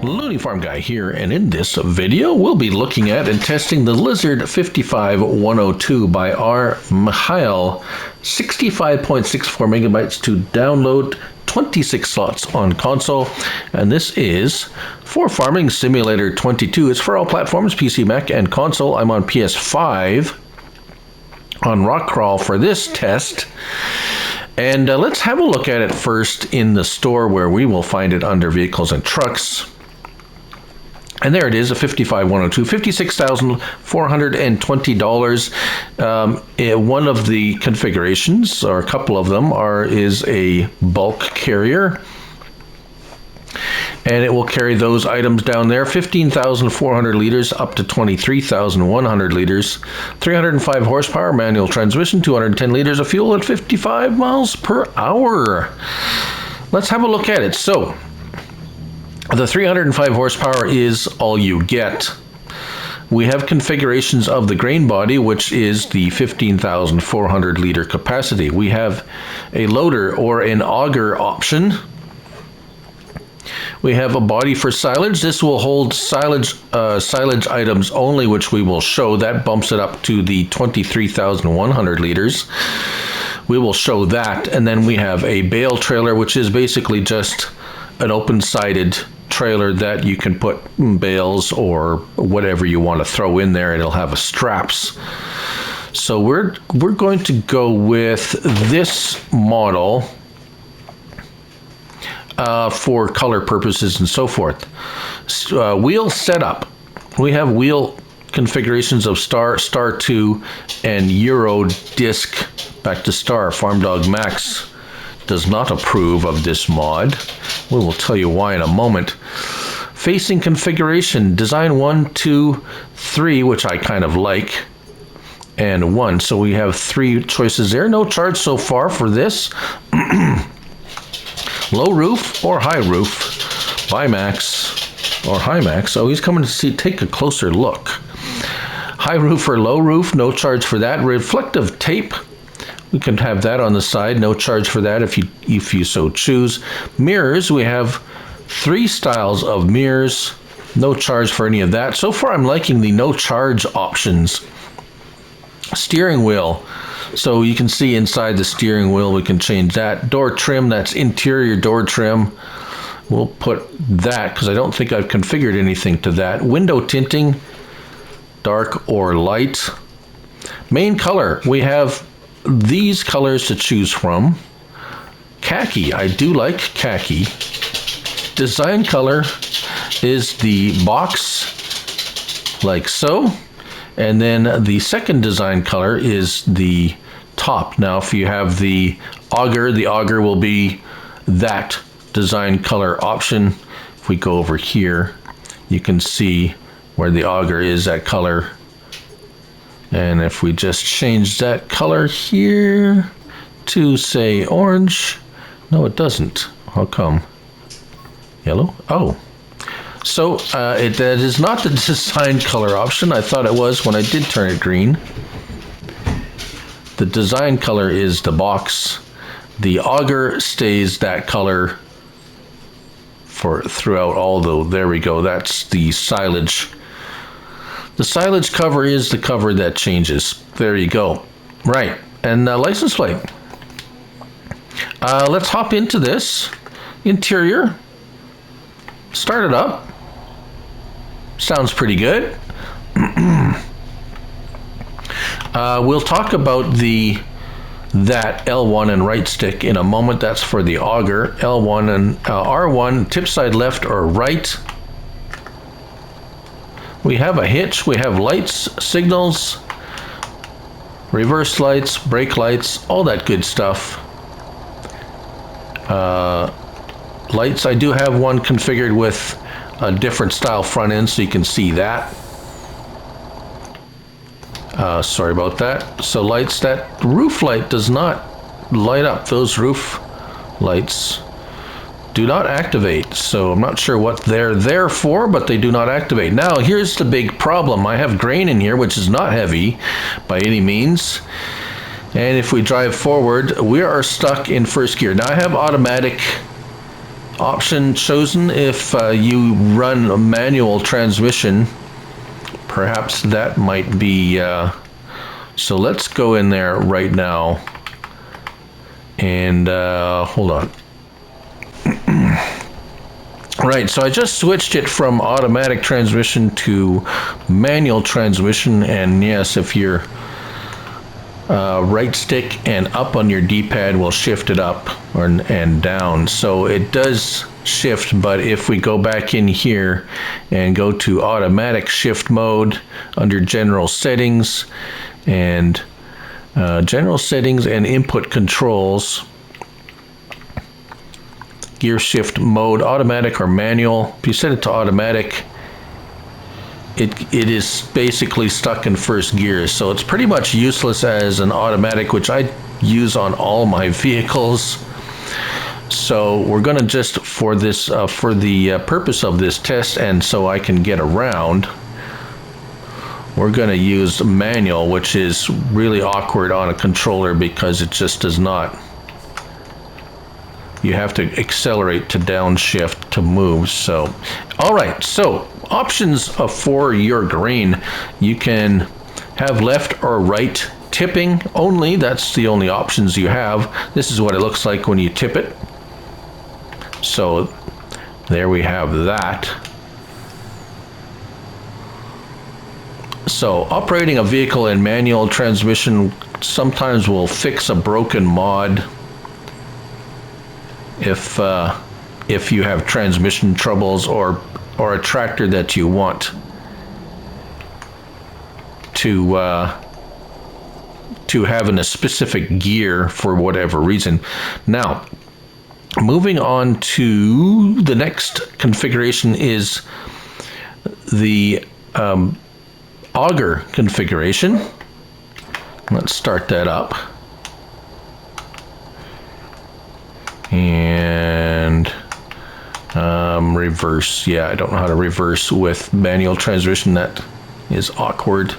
Looney Farm Guy here, and in this video we'll be looking at and testing the Lizard 55102 by R.Mihail, 65.64 megabytes to download, 26 slots on console, and this is for Farming Simulator 22. It's for all platforms, PC, Mac, and console. I'm on PS5 on Rock Crawl for this test. And let's have a look at it first in the store, where we will find it under Vehicles and Trucks. And there it is, a 55102, $56,420. One of the configurations, or a couple of them, is a bulk carrier. And it will carry those items down there, 15,400 liters up to 23,100 liters, 305 horsepower, manual transmission, 210 liters of fuel at 55 miles per hour. Let's have a look at it. So, the 305 horsepower is all you get. We have configurations of the grain body, which is the 15,400 liter capacity. We have a loader or an auger option. We have a body for silage. This will hold silage items only, which we will show. That bumps it up to the 23,100 liters. We will show that. And then we have a bale trailer, which is basically just an open-sided trailer that you can put bales or whatever you want to throw in there, and it'll have straps. So we're going to go with this model for color purposes and so forth. Wheel setup. We have wheel configurations of Star, Star 2, and Euro Disc. Back to Star. Farm Dog Max does not approve of this mod. We will tell you why in a moment. Facing configuration, design 1, 2, 3, which I kind of like, and 1. So we have 3 choices there. No charge so far for this. Low roof or high roof, by Max or high Max. Oh, he's coming to take a closer look. High roof or low roof, no charge for that. Reflective tape, we can have that on the side, no charge for that if you so choose. Mirrors, we have 3 styles of mirrors, no charge for any of that. So far I'm liking the no charge options. Steering wheel, so you can see inside the steering wheel, we can change that. Door trim, that's interior door trim. We'll put that because I don't think I've configured anything to that. Window tinting, dark or light. Main color, we have these colors to choose from. Khaki, I do like khaki. Design color is the box, like so. And then the second design color is the top. Now, if you have the auger will be that design color option. If we go over here, you can see where the auger is, that color. And if we just change that color here to, say, orange. No, it doesn't. How come? Yellow? Oh. So that is not the design color option. I thought it was when I did turn it green. The design color is the box. The auger stays that color for throughout all the, there we go, that's the silage. The silage cover is the cover that changes. There you go. Right, and license plate. Let's hop into this. Interior. Start it up. Sounds pretty good. We'll talk about that L1 and right stick in a moment. That's for the auger. L1 and R1, tip side left or right. We have a hitch. We have lights, signals, reverse lights, brake lights, all that good stuff. Lights, I do have one configured with a different style front end, so you can see that. Sorry about that. So lights, that roof light does not light up. Those roof lights do not activate. So I'm not sure what they're there for, but they do not activate. Now, here's the big problem. I have grain in here, which is not heavy by any means. And if we drive forward, we are stuck in first gear. Now I have automatic option chosen. If you run a manual transmission, perhaps that might be, so let's go in there right now and hold on. Right, so I just switched it from automatic transmission to manual transmission, and yes, if you're right stick and up on your D-pad will shift it up and down. So it does shift, but if we go back in here and go to automatic shift mode under general settings and input controls, gear shift mode, automatic or manual. If you set it to automatic, it is basically stuck in first gear, so it's pretty much useless as an automatic, which I use on all my vehicles. So we're going to just, for this for the purpose of this test, and so I can get around, we're going to use manual, which is really awkward on a controller because it just does not. You have to accelerate to downshift to move. So, all right, so options for your grain. You can have left or right tipping only. That's the only options you have. This is what it looks like when you tip it. So there we have that. So operating a vehicle in manual transmission sometimes will fix a broken mod. If you have transmission troubles or a tractor that you want to have in a specific gear for whatever reason. Now, moving on to the next configuration is the auger configuration. Let's start that up. And reverse. Yeah, I don't know how to reverse with manual transmission. That is awkward.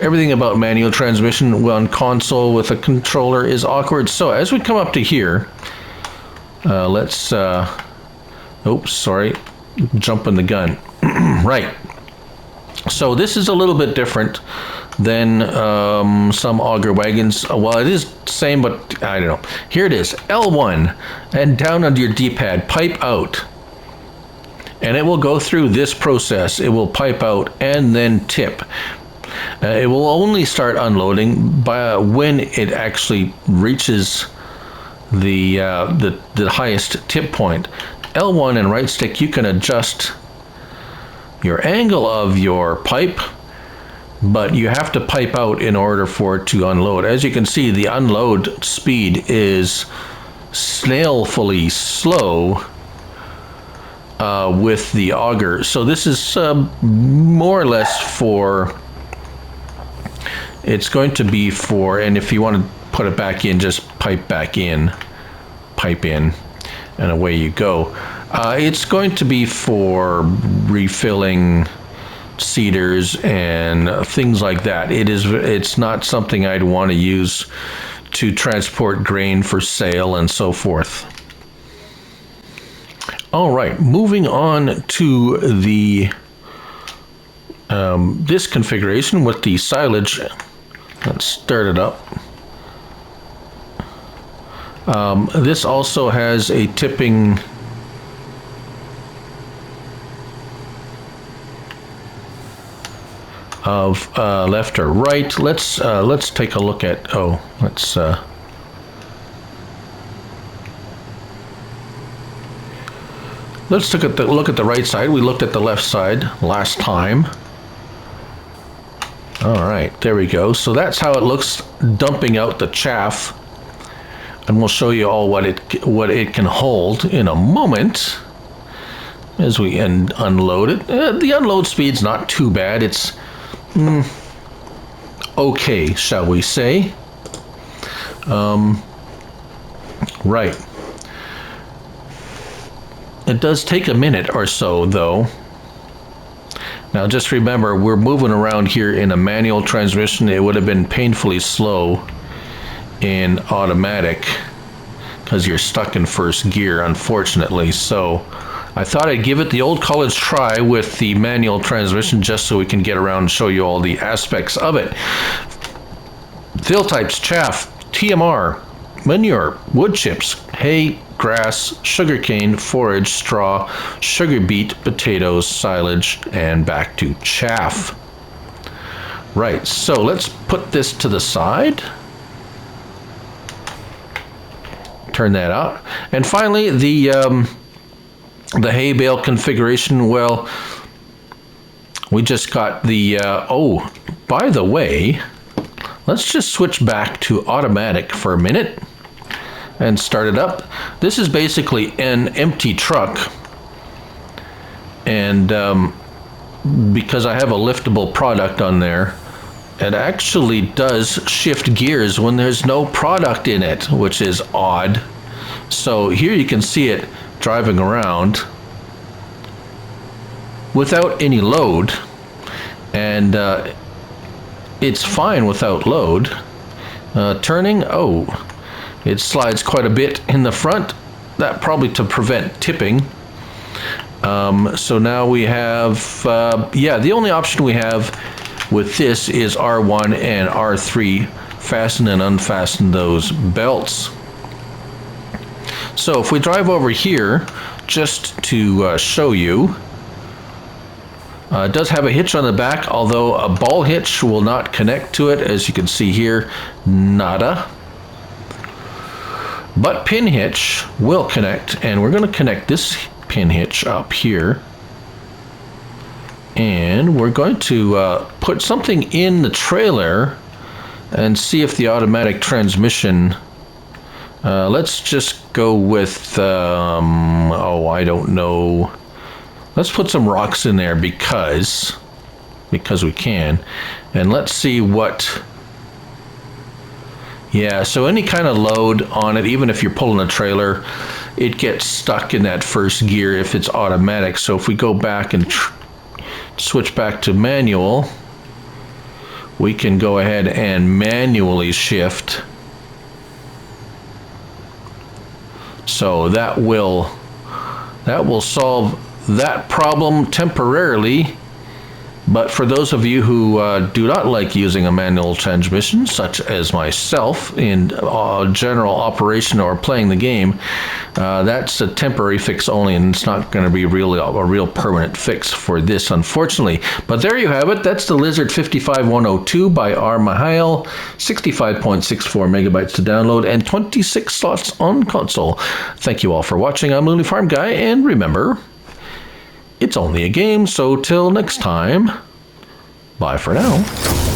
Everything about manual transmission on console with a controller is awkward. So as we come up to here, let's, oops, sorry, jumping the gun. Right. So this is a little bit different than some auger wagons. Well, it is the same, but I don't know. Here it is, L1, and down under your D-pad, pipe out. And it will go through this process. It will pipe out and then tip. It will only start unloading by when it actually reaches the highest tip point. L1 and right stick, you can adjust your angle of your pipe, but you have to pipe out in order for it to unload. As you can see, the unload speed is snailfully slow with the auger. So this is more or less for, it's going to be for, and if you want to put it back in, just pipe back in, pipe in, and away you go. It's going to be for refilling cedars and things like that. It's not something I'd want to use to transport grain for sale and so forth. All right, moving on to the this configuration with the silage. Let's start it up. This also has a tipping of left or right. Let's take a look at, let's look at the right side. We looked at the left side last time. All right, there we go. So that's how it looks dumping out the chaff, and we'll show you all what it can hold in a moment as we unload it. The unload speed's not too bad. It's okay, shall we say. Right. It does take a minute or so, though. Now just remember, we're moving around here in a manual transmission. It would have been painfully slow in automatic. because you're stuck in first gear, unfortunately. So I thought I'd give it the old college try with the manual transmission, just so we can get around and show you all the aspects of it. Fill types: chaff, TMR, manure, wood chips, hay, grass, sugarcane, forage, straw, sugar beet, potatoes, silage, and back to chaff. Right, so let's put this to the side. Turn that out. And finally, the hay bale configuration. Well, we just got the, oh, by the way, let's just switch back to automatic for a minute and start it up. This is basically an empty truck, and because I have a liftable product on there, it actually does shift gears when there's no product in it, which is odd. So here you can see it driving around without any load, and it's fine without load. Turning, oh, it slides quite a bit in the front, that probably to prevent tipping. So now we have, yeah, the only option we have with this is R1 and R3, fasten and unfasten those belts. So if we drive over here, just to show you, it does have a hitch on the back, although a ball hitch will not connect to it, as you can see here, nada. But pin hitch will connect, and we're going to connect this pin hitch up here. And we're going to put something in the trailer and see if the automatic transmission, let's just go with, oh, I don't know. Let's put some rocks in there because we can. And let's see what, yeah, so any kind of load on it, even if you're pulling a trailer, it gets stuck in that first gear if it's automatic. So if we go back and switch back to manual, we can go ahead and manually shift. So that will solve that problem temporarily. But for those of you who do not like using a manual transmission, such as myself, in general operation or playing the game, that's a temporary fix only, and it's not going to be really a real permanent fix for this, unfortunately. But there you have it. That's the Lizard 55102 by R.Mihail, 65.64 megabytes to download, and 26 slots on console. Thank you all for watching. I'm Looney Farm Guy, and remember, it's only a game, so till next time, bye for now.